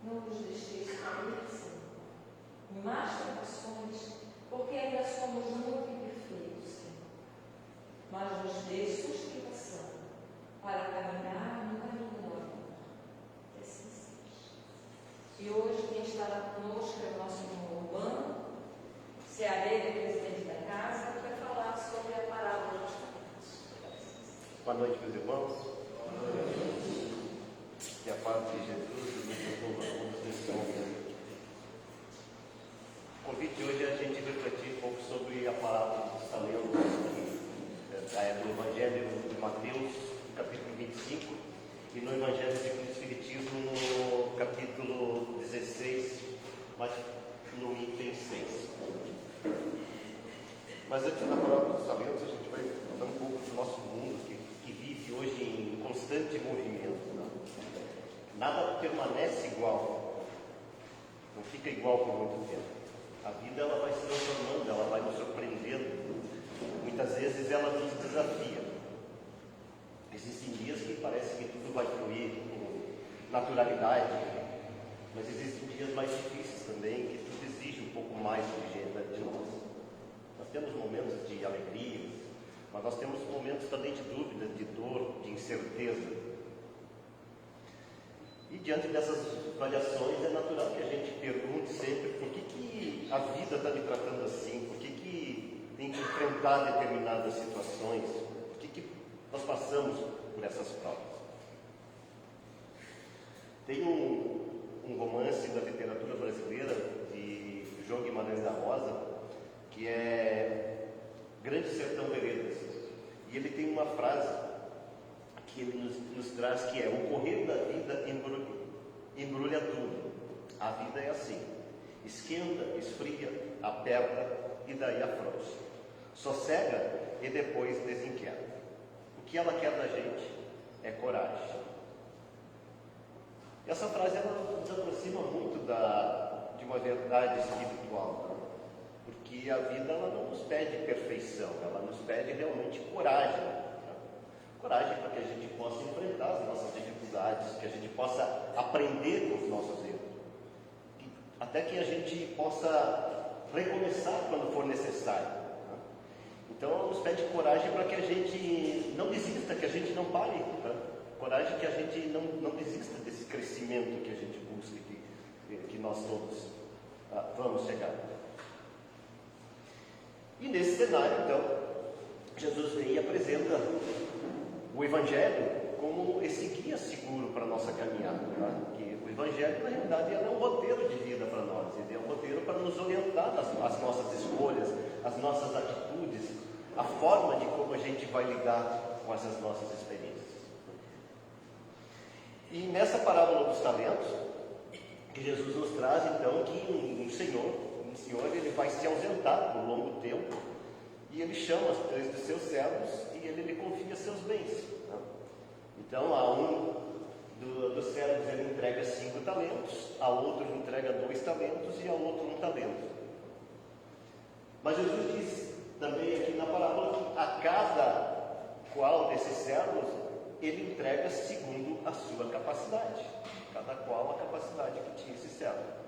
não nos deixeis cair assim, em más tentações, porque ainda somos muito imperfeitos, Senhor. Mas nos dê sustentação para caminhar no caminho do amor. Que assim seja. E hoje quem estará conosco é o nosso irmão Urbano, ceareiro, presidente da casa, que vai falar sobre a parábola dos talentos. Boa noite, meus irmãos. Boa noite. Que a paz de Jesus nos louvamos nesse momento. O convite hoje é a gente refletir um pouco sobre a parábola dos talentos, que é do Evangelho de Mateus, capítulo 25, e no Evangelho segundo o Espiritismo, no capítulo 16, mas no item 6. Mas antes da parábola dos talentos, a gente vai falar um pouco do nosso mundo, que vive hoje em constante movimento. Nada permanece igual, não fica igual por muito tempo. A vida ela vai se transformando, ela vai nos surpreendendo. Muitas vezes ela nos desafia. Existem dias que parece que tudo vai fluir com naturalidade, mas existem dias mais difíceis também, que tudo exige um pouco mais de nós. Nós temos momentos de alegria, mas nós temos momentos também de dúvida, de dor, de incerteza. E diante dessas variações é natural que a gente pergunte sempre por que a vida está me tratando assim, por que tem que enfrentar determinadas situações, por que nós passamos por essas provas. Tem um romance da literatura brasileira de João Guimarães da Rosa, que é Grande Sertão Veredas, e ele tem uma frase que ele nos traz, que é: o correr da vida embrulha tudo. A vida é assim: esquenta, esfria, aperta e daí afrouxa, sossega e depois desinquieta. O que ela quer da gente é coragem. E essa frase ela nos aproxima muito de uma verdade espiritual, porque a vida ela não nos pede perfeição, ela nos pede realmente coragem. Coragem para que a gente possa enfrentar as nossas dificuldades, que a gente possa aprender com os nossos erros, até que a gente possa recomeçar quando for necessário. Então, ela nos pede coragem para que a gente não desista, que a gente não pare. Coragem que a gente não desista desse crescimento que a gente busca, que nós todos vamos chegar. E nesse cenário, então, Jesus vem e apresenta o Evangelho como esse guia seguro para a nossa caminhada. Que o Evangelho, na realidade, é um roteiro de vida para nós. Ele é um roteiro para nos orientar nas nossas escolhas, as nossas atitudes, a forma de como a gente vai lidar com essas nossas experiências. E nessa parábola dos talentos, que Jesus nos traz, então, que um senhor ele vai se ausentar por longo tempo, e ele chama os 3 dos seus servos e ele lhe confia seus bens. Então, a um dos servos ele entrega 5 talentos, a outro ele entrega 2 talentos e a outro 1 talento. Mas Jesus diz também aqui na parábola que a cada qual desses servos ele entrega segundo a sua capacidade, cada qual a capacidade que tinha esse servo.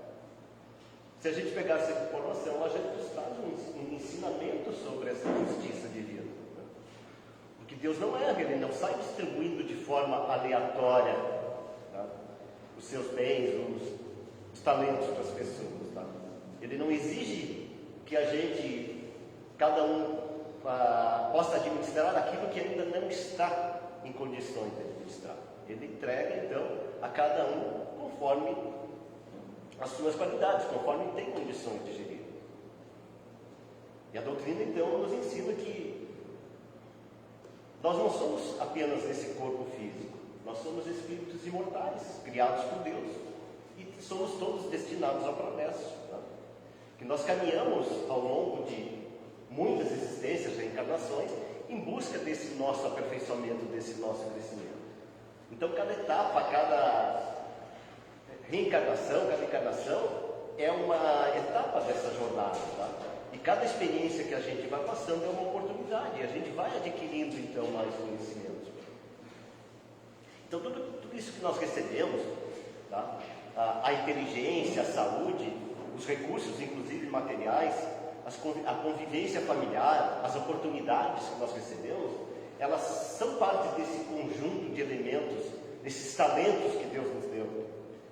Se a gente pegar essa informação, a gente nos traz um ensinamento sobre essa justiça divina. Porque Deus não erra, Ele não sai distribuindo de forma aleatória os seus bens, os talentos para as pessoas. Ele não exige que a gente, cada um, possa administrar aquilo que ainda não está em condições de administrar. Ele entrega, então, a cada um conforme as suas qualidades, conforme tem condições de gerir. E a doutrina, então, nos ensina que nós não somos apenas esse corpo físico, nós somos espíritos imortais, criados por Deus, e somos todos destinados ao progresso. Que nós caminhamos ao longo de muitas existências, reencarnações, em busca desse nosso aperfeiçoamento, desse nosso crescimento. Então, cada etapa, cada reencarnação, cada encarnação é uma etapa dessa jornada, E cada experiência que a gente vai passando é uma oportunidade, e a gente vai adquirindo, então, mais conhecimento. Então, tudo isso que nós recebemos, a inteligência, a saúde, os recursos, inclusive materiais, a convivência familiar, as oportunidades que nós recebemos, elas são parte desse conjunto de elementos, desses talentos que Deus nos deu,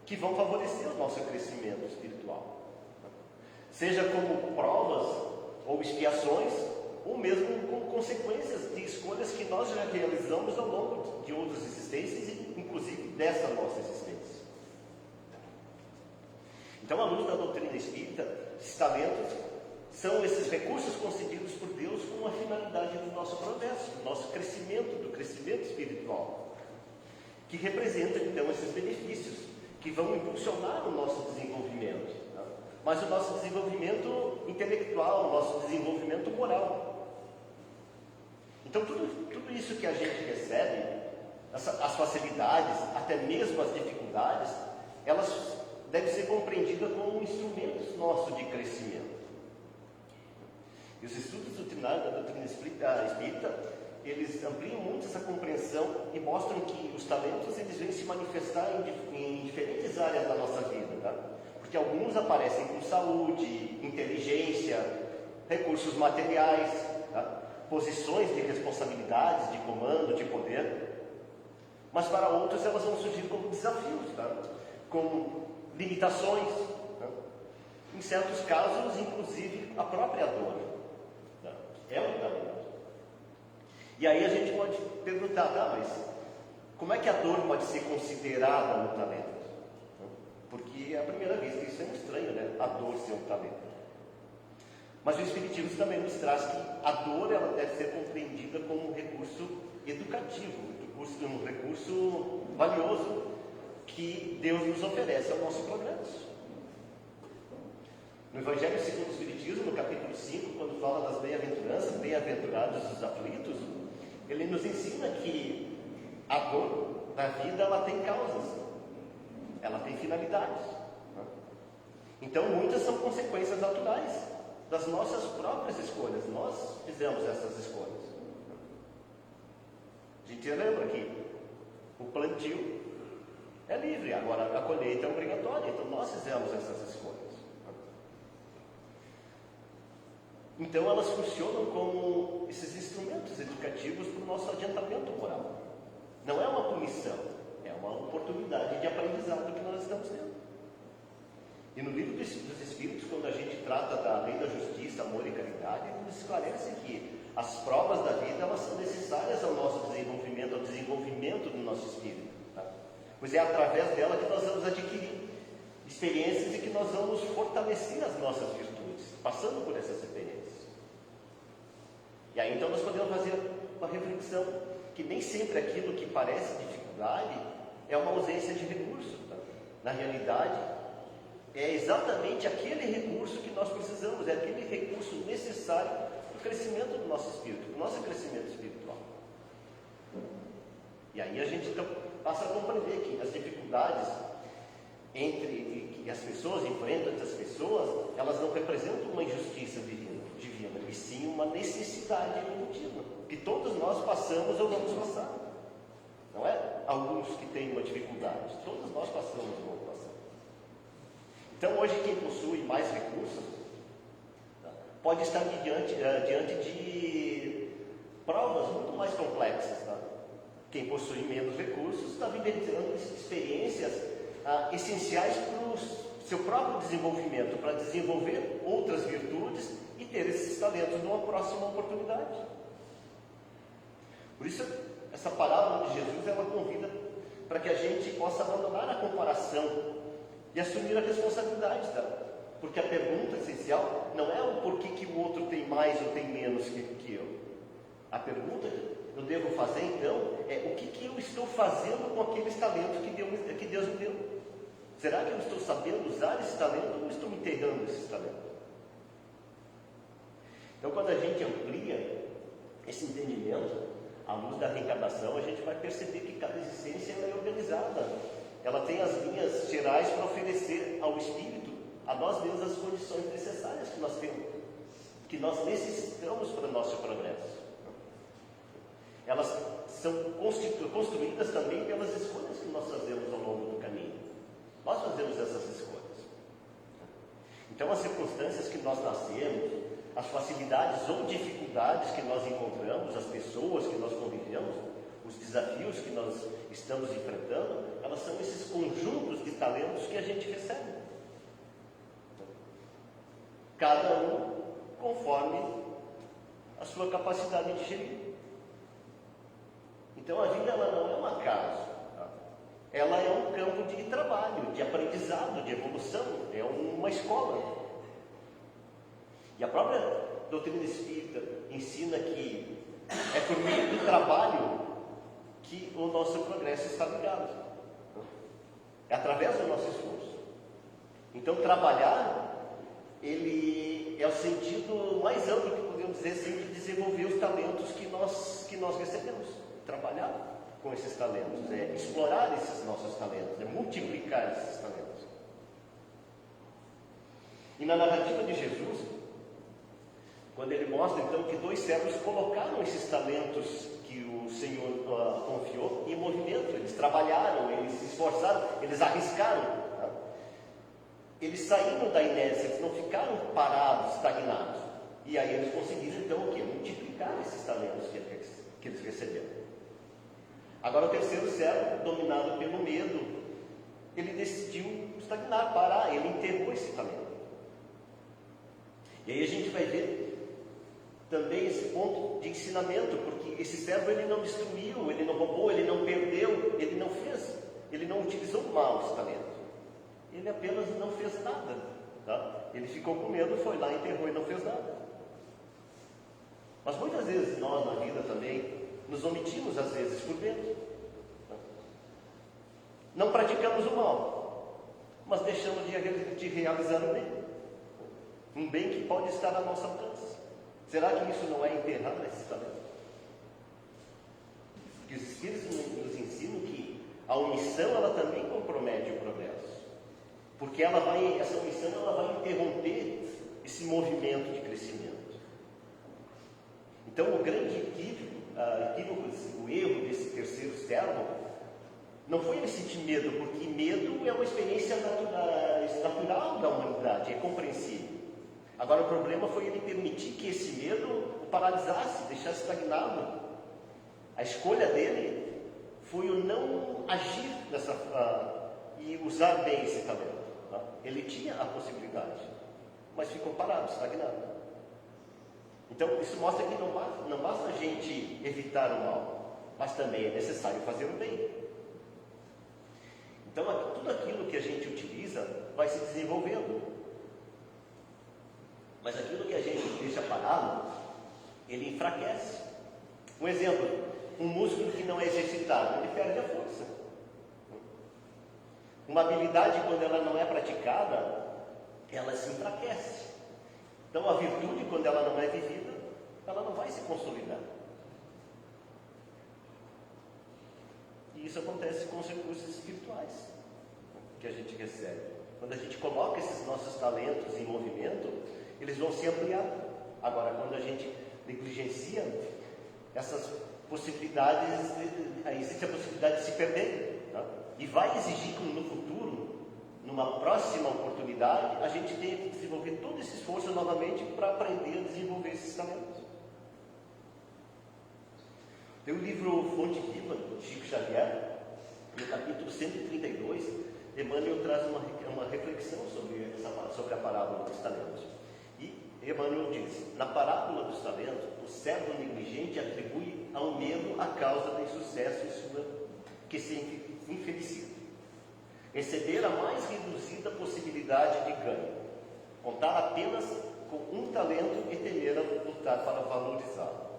que vão favorecer o nosso crescimento espiritual. Seja como provas ou expiações, ou mesmo como consequências de escolhas que nós já realizamos ao longo de outras existências, inclusive dessa nossa existência. Então, à luz da doutrina espírita, esses talentos são esses recursos concedidos por Deus com a finalidade do nosso progresso, do nosso crescimento, do crescimento espiritual, que representam, então, esses benefícios, que vão impulsionar o nosso desenvolvimento, tá? Mas o nosso desenvolvimento intelectual, o nosso desenvolvimento moral. Então, tudo isso que a gente recebe, as facilidades, até mesmo as dificuldades, elas devem ser compreendidas como instrumentos nossos de crescimento. E os estudos doutrinários da doutrina espírita, eles ampliam muito essa compreensão e mostram que os talentos eles vêm se manifestar em diferentes áreas da nossa vida, tá? Porque alguns aparecem com saúde, inteligência, recursos materiais, tá? Posições de responsabilidades, de comando, de poder. Mas para outros elas vão surgir como desafios, tá? Como limitações, tá? Em certos casos, inclusive, a própria dor. Tá? É um talento. E aí a gente pode perguntar, tá, mas como é que a dor pode ser considerada um talento? Porque é a primeira vez que isso é estranho, né? A dor ser um talento. Mas o Espiritismo também nos traz que a dor ela deve ser compreendida como um recurso educativo, um recurso valioso que Deus nos oferece ao nosso progresso. No Evangelho segundo o Espiritismo, no capítulo 5, quando fala das bem-aventuranças, bem-aventurados os aflitos, ele nos ensina que a dor da vida ela tem causas, ela tem finalidades. Então muitas são consequências naturais das nossas próprias escolhas. Nós fizemos essas escolhas. A gente lembra que o plantio é livre, agora a colheita é obrigatória, então nós fizemos essas escolhas. Então elas funcionam como esses instrumentos educativos para o nosso adiantamento moral. Não é uma punição, é uma oportunidade de aprendizado que nós estamos tendo. E no livro dos Espíritos, quando a gente trata da lei da justiça, amor e caridade, ele nos esclarece que as provas da vida elas são necessárias ao nosso desenvolvimento, ao desenvolvimento do nosso espírito. Tá? Pois é através dela que nós vamos adquirir experiências e que nós vamos fortalecer as nossas virtudes, passando por essas experiências. E aí então nós podemos fazer uma reflexão que nem sempre aquilo que parece dificuldade é uma ausência de recurso. Tá? Na realidade, é exatamente aquele recurso que nós precisamos, é aquele recurso necessário para o crescimento do nosso espírito, para o nosso crescimento espiritual. E aí a gente então passa a compreender que as dificuldades que as pessoas enfrentam entre as pessoas, elas não representam uma injustiça divina, e sim uma necessidade evolutiva, que todos nós passamos ou vamos passar. Não é alguns que têm uma dificuldade, todos nós passamos ou vamos passar. Então hoje quem possui mais recursos pode estar diante de provas muito mais complexas. Tá? Quem possui menos recursos está vivenciando experiências essenciais para o seu próprio desenvolvimento, para desenvolver outras virtudes e ter esses talentos numa próxima oportunidade. Por isso, essa parábola de Jesus, ela convida para que a gente possa abandonar a comparação e assumir a responsabilidade dela. Porque a pergunta essencial não é o porquê que o outro tem mais ou tem menos que eu. A pergunta que eu devo fazer, então, é o que eu estou fazendo com aqueles talentos que Deus me deu. Será que eu estou sabendo usar esse talento ou estou me enterrando esses talentos? Então, quando a gente amplia esse entendimento, à luz da reencarnação, a gente vai perceber que cada existência é organizada. Ela tem as linhas gerais para oferecer ao espírito, a nós mesmos, as condições necessárias que nós temos, que nós necessitamos para o nosso progresso. Elas são construídas também pelas escolhas que nós fazemos ao longo do caminho. Nós fazemos essas escolhas. Então, as circunstâncias que nós nascemos, as facilidades ou dificuldades que nós encontramos, as pessoas que nós convivemos, os desafios que nós estamos enfrentando, elas são esses conjuntos de talentos que a gente recebe. Cada um conforme a sua capacidade de gerir. Então a vida ela não é um acaso, tá? Ela é um campo de trabalho, de aprendizado, de evolução, é uma escola. E a própria doutrina espírita ensina que é por meio do trabalho que o nosso progresso está ligado. É através do nosso esforço. Então trabalhar, ele é o sentido mais amplo que podemos dizer assim, de desenvolver os talentos que nós recebemos. Trabalhar com esses talentos, explorar esses nossos talentos, multiplicar esses talentos. E na narrativa de Jesus, quando ele mostra então que 2 servos colocaram esses talentos que o Senhor confiou em movimento, eles trabalharam, eles se esforçaram, eles arriscaram. Tá? Eles saíram da inércia, eles não ficaram parados, estagnados. E aí eles conseguiram então o quê? Multiplicar esses talentos que eles receberam. Agora o terceiro servo, dominado pelo medo, ele decidiu estagnar, parar, ele enterrou esse talento. E aí a gente vai ver também esse ponto de ensinamento, porque esse servo ele não destruiu, ele não roubou, ele não perdeu, ele não fez, ele não utilizou mal esse talento. Ele apenas não fez nada. Tá? Ele ficou com medo, foi lá, enterrou e não fez nada. Mas muitas vezes nós na vida também nos omitimos às vezes por medo. Não praticamos o mal, mas deixamos de realizar o bem. Um bem que pode estar à nossa alcance. Será que isso não é enterrar esses talentos? Que os Espíritos nos ensinam que a omissão ela também compromete o progresso. Porque essa omissão ela vai interromper esse movimento de crescimento. Então o grande equívoco, o erro desse terceiro servo, não foi ele sentir medo, porque medo é uma experiência natural da humanidade, é compreensível. Agora o problema foi ele permitir que esse medo o paralisasse, deixasse estagnado. A escolha dele foi o não agir e usar bem esse talento. Tá? Ele tinha a possibilidade, mas ficou parado, estagnado. Então isso mostra que não basta a gente evitar o mal, mas também é necessário fazer o bem. Então tudo aquilo que a gente utiliza vai se desenvolvendo. Mas aquilo que a gente deixa parado, ele enfraquece. Um exemplo, um músculo que não é exercitado, ele perde a força. Uma habilidade, quando ela não é praticada, ela se enfraquece. Então a virtude, quando ela não é vivida, ela não vai se consolidar. E isso acontece com os recursos espirituais que a gente recebe. Quando a gente coloca esses nossos talentos em movimento, eles vão se ampliar. Agora, quando a gente negligencia essas possibilidades, existe a possibilidade de se perder. Tá? E vai exigir que no futuro, numa próxima oportunidade, a gente tenha que desenvolver todo esse esforço novamente para aprender a desenvolver esses talentos. Tem o livro Fonte Viva, de Chico Xavier, no capítulo 132, Emmanuel traz uma reflexão sobre a parábola dos talentos. E Emmanuel diz: na parábola dos talentos, o servo negligente atribui ao medo a causa do insucesso em sua que se infelicita. Exceder a mais reduzida possibilidade de ganho, contar apenas com um talento e temer a lutar para valorizá-lo.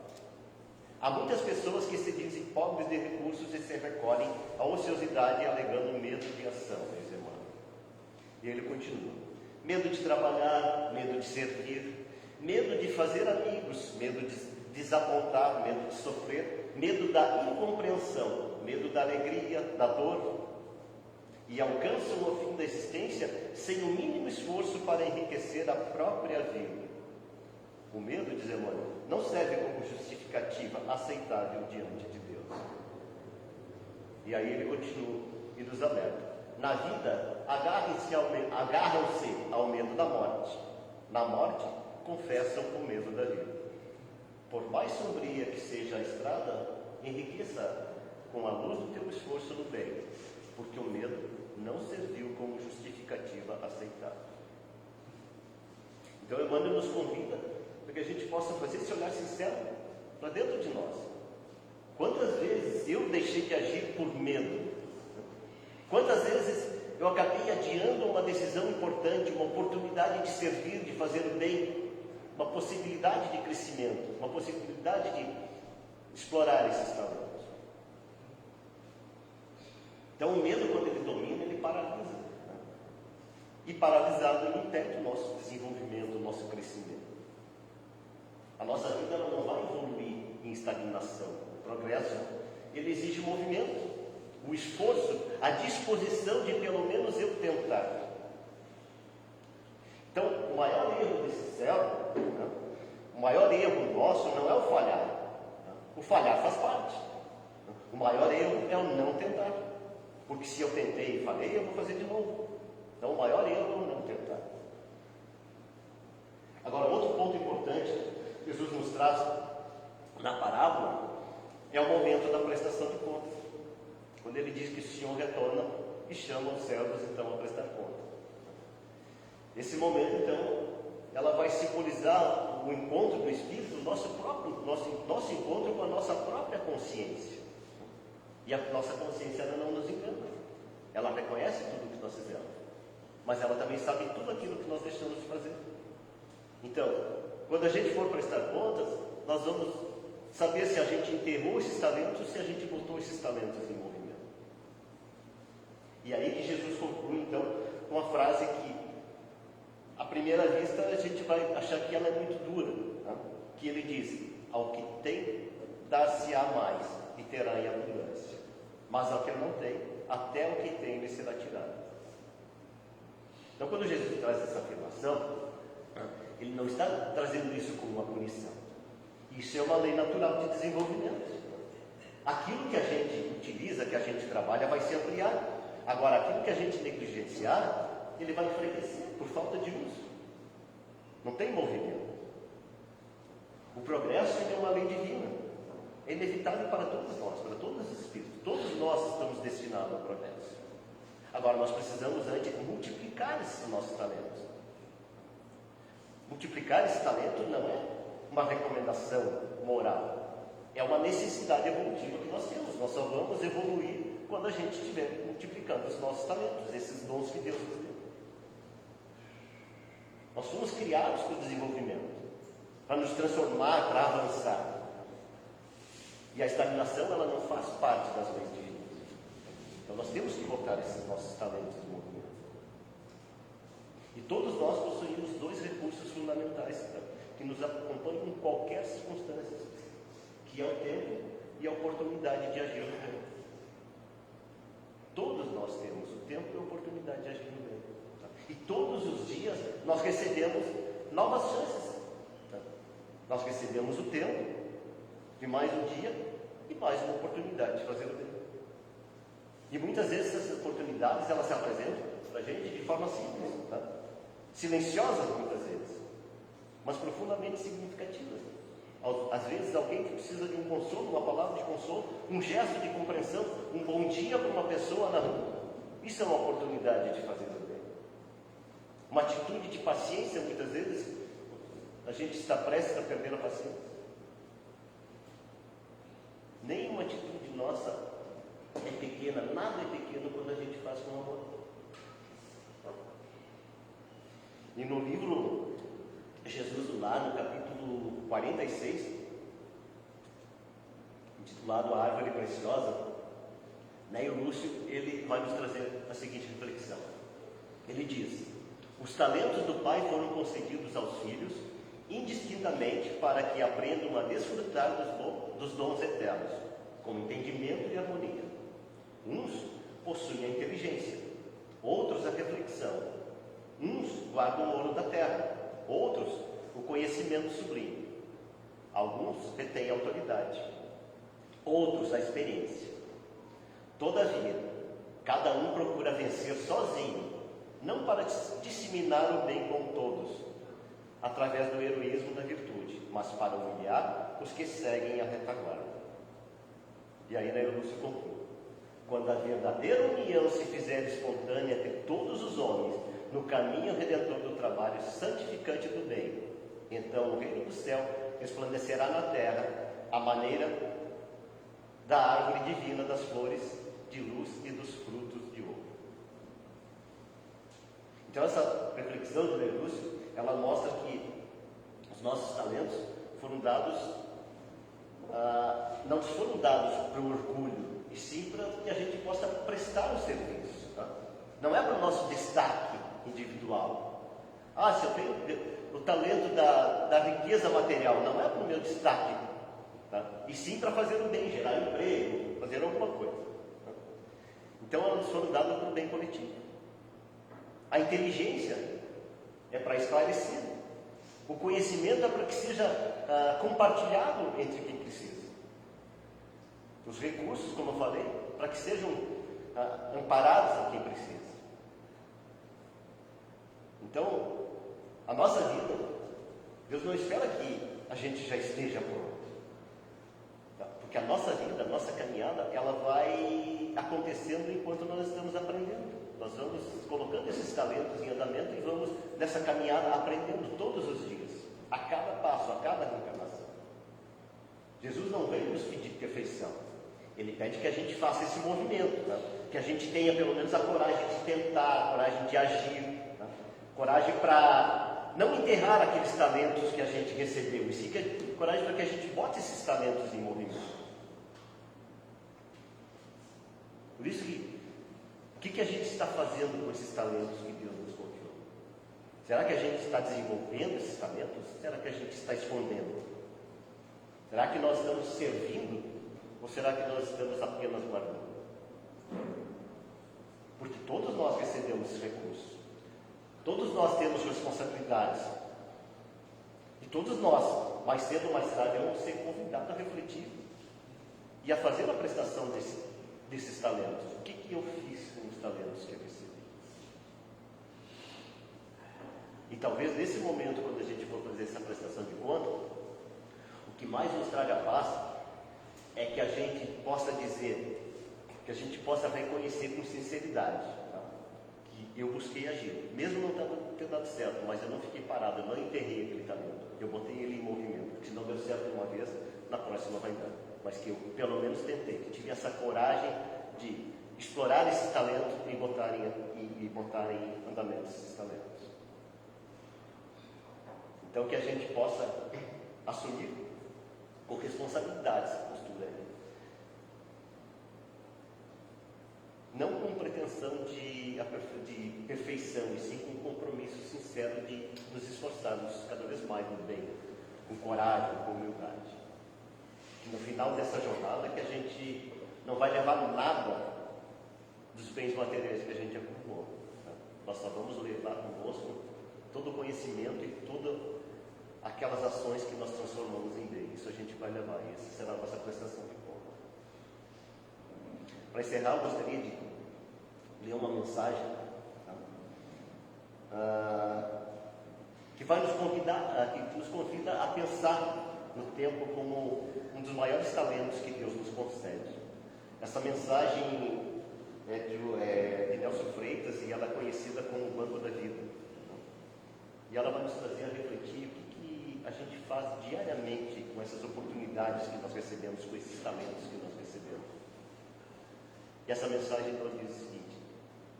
Há muitas pessoas que se dizem pobres de recursos e se recolhem à ociosidade alegando medo de ação, diz Emmanuel. E ele continua: medo de trabalhar, medo de servir, medo de fazer amigos, medo de desapontar, medo de sofrer, medo da incompreensão, medo da alegria, da dor, e alcançam o fim da existência sem o mínimo esforço para enriquecer a própria vida. O medo, diz Emmanuel, não serve como justificativa aceitável diante de Deus. E aí ele continua e nos alerta: na vida, agarram-se ao medo da morte. Na morte, confessam o medo da vida. Por mais sombria que seja a estrada, enriqueça com a luz do teu esforço no bem, porque o medo não serviu como justificativa aceitável. Então, Emmanuel nos convida para que a gente possa fazer esse olhar sincero para dentro de nós. Quantas vezes eu deixei de agir por medo? Quantas vezes eu acabei adiando uma decisão importante, uma oportunidade de servir, de fazer o bem, uma possibilidade de crescimento, uma possibilidade de explorar esses talentos? Então, o medo, quando ele domina, ele paralisa. E paralisado, ele impede o nosso desenvolvimento, o nosso crescimento. A nossa vida ela não vai evoluir em estagnação. O progresso, ele exige movimento, o esforço, a disposição de pelo menos eu tentar. Então, o maior erro desse cérebro, o maior erro nosso não é o falhar. O falhar faz parte. O maior erro é o não tentar. Porque se eu tentei e falhei, eu vou fazer de novo. Então, o maior erro é o não tentar. Agora, outro ponto importante que Jesus nos traz na parábola é o momento da prestação de contas. Quando ele diz que o Senhor retorna e chama os servos, então, a prestar conta. Nesse momento, então, ela vai simbolizar o encontro do Espírito, nosso encontro com a nossa própria consciência. E a nossa consciência, ela não nos engana. Ela reconhece tudo o que nós fizemos, mas ela também sabe tudo aquilo que nós deixamos de fazer. Então, quando a gente for prestar contas, nós vamos saber se a gente enterrou esses talentos ou se a gente botou esses talentos em movimento. E aí que Jesus conclui, então, com uma frase que, à primeira vista, a gente vai achar que ela é muito dura, né? Que ele diz: ao que tem, dar-se-á mais, e terá em abundância. Mas ao que não tem, até o que tem lhe será tirado. Então, quando Jesus traz essa afirmação, ele não está trazendo isso como uma punição. Isso é uma lei natural de desenvolvimento. Aquilo que a gente utiliza, que a gente trabalha, vai se ampliar. Agora, aquilo que a gente negligenciar, ele vai enfraquecer por falta de uso. Não tem movimento. O progresso é uma lei divina. É inevitável para todos nós, para todos os espíritos. Todos nós estamos destinados ao progresso. Agora, nós precisamos antes multiplicar esses nossos talentos. Multiplicar esse talento não é uma recomendação moral. É uma necessidade evolutiva que nós temos. Nós só vamos evoluir quando a gente estiver multiplicando os nossos talentos, esses dons que Deus nos deu. Nós fomos criados para o desenvolvimento, para nos transformar, para avançar. E a estagnação, ela não faz parte das leis divinas. Então nós temos que botar esses nossos talentos em movimento. E todos nós possuímos dois recursos fundamentais que nos acompanham em qualquer circunstância, que é o tempo e a oportunidade de agir no bem. Todos nós temos o tempo e a oportunidade de agir no bem. E todos os dias nós recebemos novas chances. Nós recebemos o tempo de mais um dia e mais uma oportunidade de fazer o bem. E muitas vezes essas oportunidades, elas se apresentam para a gente de forma simples, silenciosas muitas vezes, mas profundamente significativas. Às vezes alguém que precisa de um consolo, uma palavra de consolo, um gesto de compreensão, um bom dia para uma pessoa na rua. Isso é uma oportunidade de fazer o bem. Uma atitude de paciência, muitas vezes a gente está prestes a perder a paciência. Nenhuma atitude nossa é pequena, nada é pequeno quando a gente faz com amor. E no livro Jesus lá, no capítulo 46, intitulado A Árvore Preciosa, Neio Lúcio, ele vai nos trazer a seguinte reflexão. Ele diz: os talentos do Pai foram concedidos aos filhos indistintamente para que aprendam a desfrutar dos dons eternos, com entendimento e harmonia. Uns possuem a inteligência, outros a reflexão, uns guardam o ouro da terra, outros o conhecimento sublime, alguns retêm a autoridade, outros a experiência. Todavia, Cada um procura vencer sozinho, não para disseminar o bem com todos, através do heroísmo da virtude, mas para humilhar os que seguem a retaguarda. E aí Neil Lúcio conclui: quando a verdadeira união se fizer espontânea entre todos os homens, no caminho redentor do trabalho santificante do bem, então o reino do céu resplandecerá na terra à maneira da árvore divina das flores de luz e dos frutos de ouro. Então essa reflexão do Neil Lúcio, ela mostra que os nossos talentos foram dados, não foram dados para o orgulho, e sim para que a gente possa prestar o serviço. Tá? Não é para o nosso destaque individual. Se eu tenho o talento da riqueza material, não é para o meu destaque, tá? E sim para fazer o bem, gerar emprego, fazer alguma coisa. Tá? Então elas foram dadas para o bem coletivo. A inteligência é para esclarecer. O conhecimento é para que seja compartilhado entre quem precisa. Os recursos, como eu falei, para que sejam amparados a quem precisa. Então, a nossa vida, Deus não espera que a gente já esteja pronto. Tá? Porque a nossa vida, a nossa caminhada, ela vai acontecendo enquanto nós estamos aprendendo. Nós vamos colocando esses talentos em andamento e vamos nessa caminhada aprendendo todos os dias, a cada passo, a cada reencarnação. Jesus não veio nos pedir perfeição. Ele pede que a gente faça esse movimento, tá? Que a gente tenha pelo menos a coragem de tentar, a coragem de agir, tá? Coragem para não enterrar aqueles talentos que a gente recebeu, e sim coragem para que a gente bote esses talentos em movimento. Por isso o que a gente está fazendo com esses talentos que Deus nos confiou? Será que a gente está desenvolvendo esses talentos? Será que a gente está escondendo? Será que nós estamos servindo? Ou será que nós estamos apenas guardando? Porque todos nós recebemos esse recurso. Todos nós temos responsabilidades. E todos nós, mais cedo ou mais tarde, vamos ser convidados a refletir e a fazer a prestação desses talentos. O que eu fiz com os talentos que eu recebi? E talvez nesse momento, quando a gente for fazer essa prestação de conta, o que mais nos traga paz é que a gente possa dizer, que a gente possa reconhecer com sinceridade, tá? Que eu busquei agir, mesmo não tendo dado certo, mas eu não fiquei parado, eu não enterrei aquele talento, eu botei ele em movimento. Se não deu certo uma vez, na próxima vai dar, mas que eu pelo menos tentei, que tive essa coragem de explorar esse talento e botar em andamento esses talentos. Então que a gente possa assumir com responsabilidade essa postura aí. Não com pretensão de perfeição, e sim com um compromisso sincero de nos esforçarmos cada vez mais no bem, com coragem, com humildade. Que no final dessa jornada que a gente não vai levar nada dos bens materiais que a gente acumulou. Tá? Nós só vamos levar conosco todo o conhecimento e todas aquelas ações que nós transformamos em bem. Isso a gente vai levar, e essa será a nossa prestação de conta. Para encerrar, eu gostaria de ler uma mensagem, tá? Que vai nos convida a pensar no tempo como um dos maiores talentos que Deus nos concede. Essa mensagem é de Nelson Freitas, e ela é conhecida como o Banco da Vida. E ela vai nos trazer a refletir o que a gente faz diariamente com essas oportunidades que nós recebemos, com esses talentos que nós recebemos. E essa mensagem ela diz o seguinte: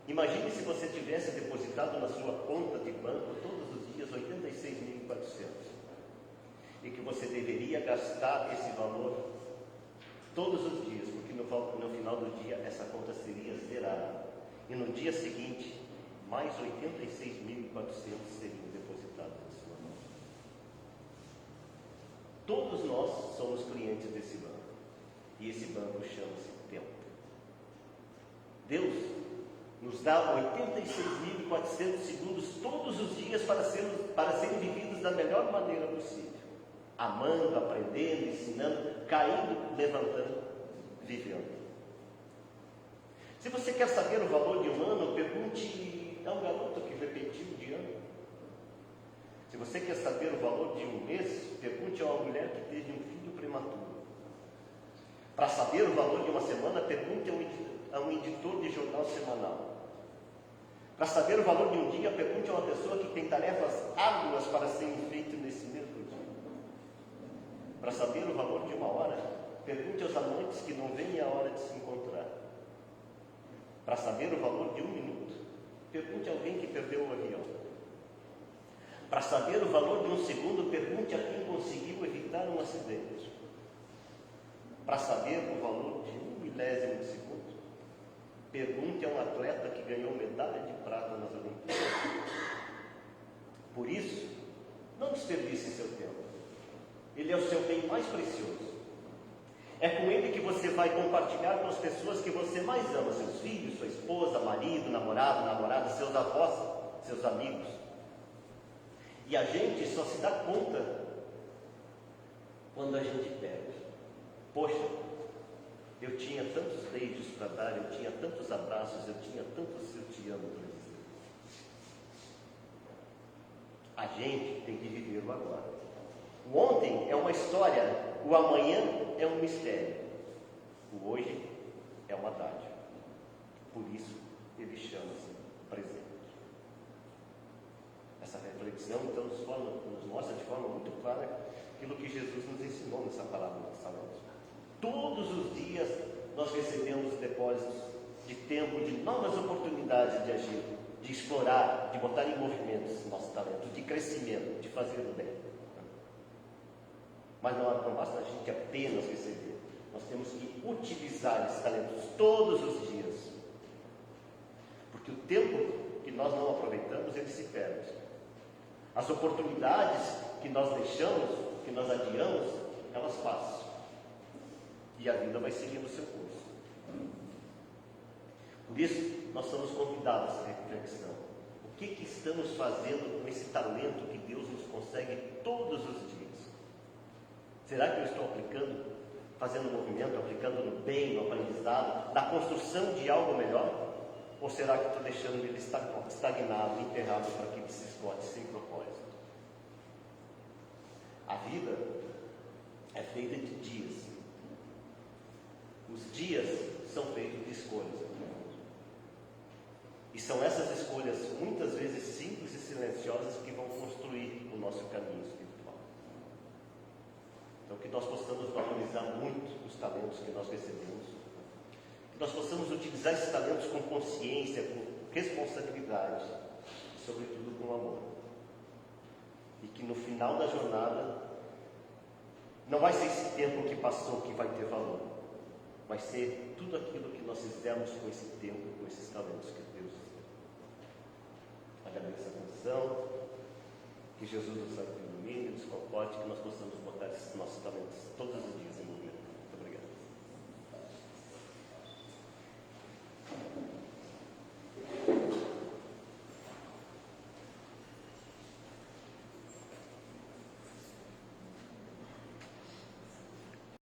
imagine se você tivesse depositado na sua conta de banco todos os dias 86.400 e que você deveria gastar esse valor todos os dias, porque no final do dia essa conta seria zerada, e no dia seguinte mais 86.400 seriam depositados na sua mão. Todos nós somos clientes desse banco, e esse banco chama-se tempo. Deus nos dá 86.400 segundos todos os dias para serem vividos da melhor maneira possível, amando, aprendendo, ensinando, caindo, levantando, vivendo. Se você quer saber o valor de um ano, pergunte a um garoto que repetiu de ano. Se você quer saber o valor de um mês, pergunte a uma mulher que teve um filho prematuro. Para saber o valor de uma semana, pergunte a um editor de jornal semanal. Para saber o valor de um dia, pergunte a uma pessoa que tem tarefas árduas para serem feitas nesse mesmo dia. Para saber o valor de uma hora, pergunte aos amantes que não veem a hora de se encontrar. Para saber o valor de um minuto, pergunte a alguém que perdeu o avião. Para saber o valor de um segundo, pergunte a quem conseguiu evitar um acidente. Para saber o valor de 1/1000 de segundo, pergunte a um atleta que ganhou medalha de prata nas Olimpíadas. Por isso, não desperdice seu tempo. Ele é o seu bem mais precioso. É com ele que você vai compartilhar com as pessoas que você mais ama, seus filhos, sua esposa, marido, namorado, namorada, seus avós, seus amigos. E a gente só se dá conta quando a gente perde. Poxa, eu tinha tantos beijos para dar, eu tinha tantos abraços, eu tinha tantos eu te amo para dizer. A gente tem que viver o agora. O ontem é uma história, o amanhã é um mistério, o hoje é uma dádiva. Por isso ele chama-se presente. Essa reflexão então nos mostra de forma muito clara aquilo que Jesus nos ensinou nessa parábola que falamos. Todos os dias nós recebemos depósitos de tempo, de novas oportunidades de agir, de explorar, de botar em movimento esse nosso talento, de crescimento, de fazer o bem. Mas não basta a gente apenas receber, nós temos que utilizar esses talentos todos os dias. Porque o tempo que nós não aproveitamos, ele se perde. As oportunidades que nós deixamos, que nós adiamos, elas passam. E a vida vai seguindo o seu curso. Por isso, nós somos convidados a essa reflexão. O que estamos fazendo com esse talento que Deus nos consegue todos os dias? Será que eu estou aplicando, fazendo movimento, aplicando no bem, no aprendizado, na construção de algo melhor? Ou será que estou deixando ele estagnado, enterrado para que ele se esgote sem propósito? A vida é feita de dias. Os dias são feitos de escolhas. E são essas escolhas, muitas vezes simples e silenciosas, que vão construir o nosso caminho espiritual. Então, que nós possamos valorizar muito os talentos que nós recebemos. Que nós possamos utilizar esses talentos com consciência, com responsabilidade e, sobretudo, com amor. E que no final da jornada, não vai ser esse tempo que passou que vai ter valor. Vai ser tudo aquilo que nós fizemos com esse tempo, com esses talentos que Deus nos deu. Agradeço a atenção, que Jesus nos ilumine, nos comporte, que nós possamos botar esses nossos talentos todos os dias em